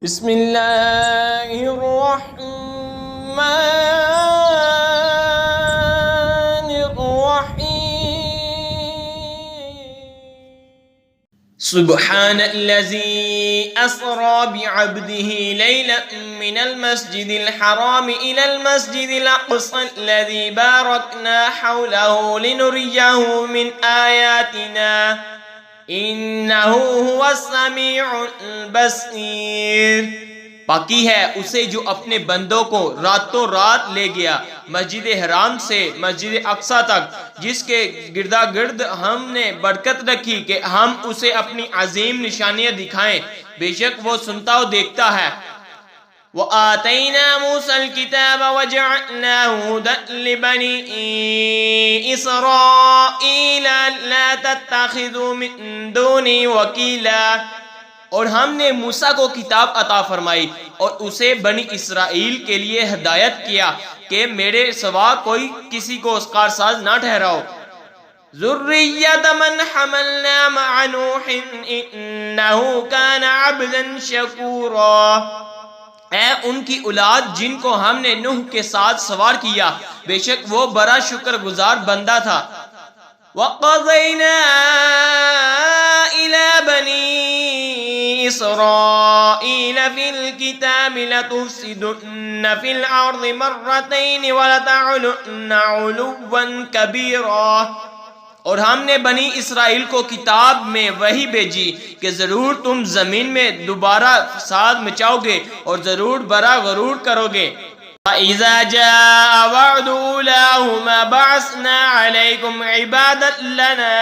بسم اللہ الرحمن الرحیم سبحان الذی اسری بعبده لیلا من المسجد الحرام الى المسجد الاقصى الذی بارکنا حوله لنریه من آیاتنا انہو هو السمیع البصیر۔ پاکی ہے اسے جو اپنے بندوں کو راتوں رات لے گیا مسجد حرام سے مسجد اقصیٰ تک، جس کے گردا گرد ہم نے برکت رکھی کہ ہم اسے اپنی عظیم نشانیاں دکھائیں، بے شک وہ سنتا و دیکھتا ہے۔ وَآتَيْنَا مُوسَى الْكِتَابَ وَجَعَلْنَاهُ هُدًى لِبَنِي إِسْرَائِيلَ لَا تَتَّخِذُوا مِن دُونِي وَكِيلًا، اور ہم نے موسیٰ کو کتاب عطا فرمائی اور اسے بنی اسرائیل کے لیے ہدایت کیا کہ میرے سوا کوئی کسی کو کارساز نہ ٹھہراؤ۔ ذُرِّيَّةَ مَنْ حَمَلْنَا مَعَ نُوحٍ إِنَّهُ كَانَ عَبْدًا شَكُورًا، اے ان کی اولاد جن کو ہم نے نوح کے ساتھ سوار کیا، بے شک وہ بڑا شکر گزار بندہ تھا۔ وَقَضَيْنَا إِلَى بَنِي إِسْرَائِيلَ فِي الْكِتَابِ لَتُفْسِدُنَّ فِي الْأَرْضِ مَرَّتَيْنِ وَلَتَعْلُنَّ عُلُوًّا كَبِيرًا، اور ہم نے بنی اسرائیل کو کتاب میں وحی بھیجی کہ ضرور تم زمین میں دوبارہ فساد مچاؤ گے اور ضرور بڑا غرور کرو گے۔ وَإِذَا جَاءَ وَعْدُ أُولَاهُمَا بَعَثْنَا عَلَيْكُمْ عِبَادًا لَنَا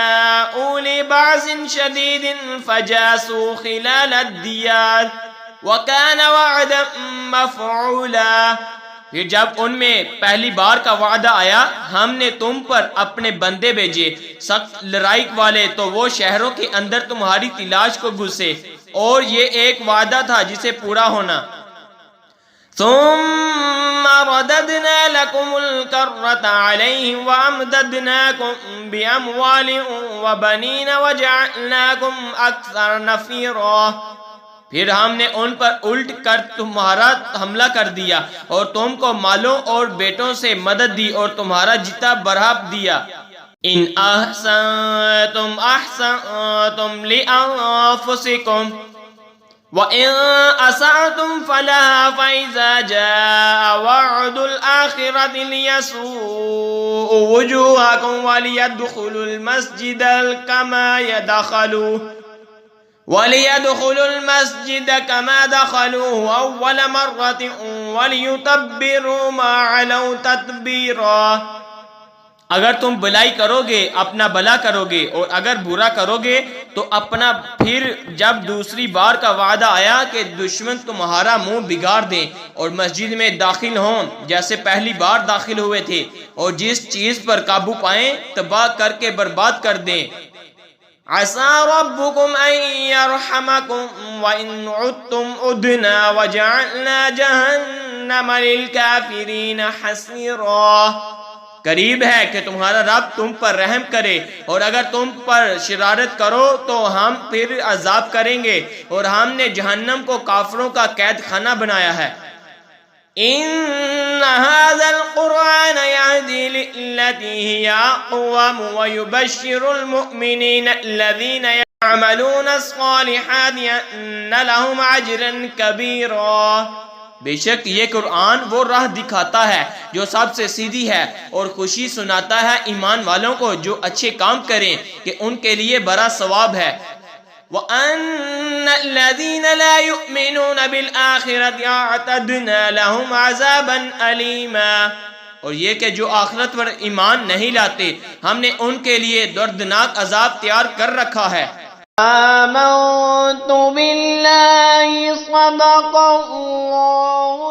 أُولِي بَأْسٍ شَدِيدٍ فَجَاسُوا خِلَالَ الدِّيَارِ وَكَانَ وَعْدًا مَفْعُولًا۔ پھر جب ان میں پہلی بار کا وعدہ آیا، ہم نے تم پر اپنے بندے بھیجے سخت لڑائی والے، تو وہ شہروں کے اندر تمہاری تلاش کو گھسے، اور یہ ایک وعدہ تھا جسے پورا ہونا۔ ثم رددنا لكم الكرة عليهم وأمددناكم بأموال وبنين وجعلناكم أكثر نفيرا، پھر ہم نے ان پر الٹ کر تمہارا حملہ کر دیا اور تم کو مالوں اور بیٹوں سے مدد دی اور تمہارا جتنا بڑھا دیا۔ ان احسنتم احسنتم لانفسکم وَإِن أَسَأْتُمْ فَلَهَا فَإِذَا جَاءَ وَعْدُ الْآخِرَةِ لِيَسُوءُوا وُجُوهَكُمْ وَلِيَدْخُلُوا الْمَسْجِدَ كَمَا دَخَلُوهُ أَوَّلَ مَرَّةٍ وَلِيُتَبِّرُوا مَا عَلَوْا تَتْبِيرًا۔ اگر تم بھلائی کرو گے اپنا بھلا کرو گے، اور اگر برا کرو گے تو اپنا۔ پھر جب دوسری بار کا وعدہ آیا کہ دشمن تمہارا منہ بگاڑ دیں اور مسجد میں داخل ہوں جیسے پہلی بار داخل ہوئے تھے، اور جس چیز پر قابو پائیں تباہ کر کے برباد کر دیں۔ عَسَىٰ رَبُّكُمْ أَن يَرْحَمَكُمْ وَإِنْ عُدْتُمْ عُدْنَا وَجَعَلْنَا جَهَنَّمَ لِلْكَافِرِينَ حَصِيرًا۔ قریب ہے کہ تمہارا رب تم پر رحم کرے، اور اگر تم پر شرارت کرو تو ہم پھر عذاب کریں گے، اور ہم نے جہنم کو کافروں کا قید خانہ بنایا ہے۔ ان هذا القرآن يهدي للتي هي اقوم ويبشر المؤمنين الذين يعملون الصالحات ان لهم اجرا كبيرا۔ بے شک یہ قرآن وہ راہ دکھاتا ہے جو سب سے سیدھی ہے، اور خوشی سناتا ہے ایمان والوں کو جو اچھے کام کریں کہ ان کے لیے بڑا ثواب ہے۔ وَأَنَّ الَّذِينَ لَا يُؤْمِنُونَ بِالْآخِرَةِ أَعْتَدْنَا لَهُمْ عَذَابًا أَلِيمًا، اور یہ کہ جو آخرت پر ایمان نہیں لاتے ہم نے ان کے لیے دردناک عذاب تیار کر رکھا ہے۔ آمنت باللہ صدق اللہ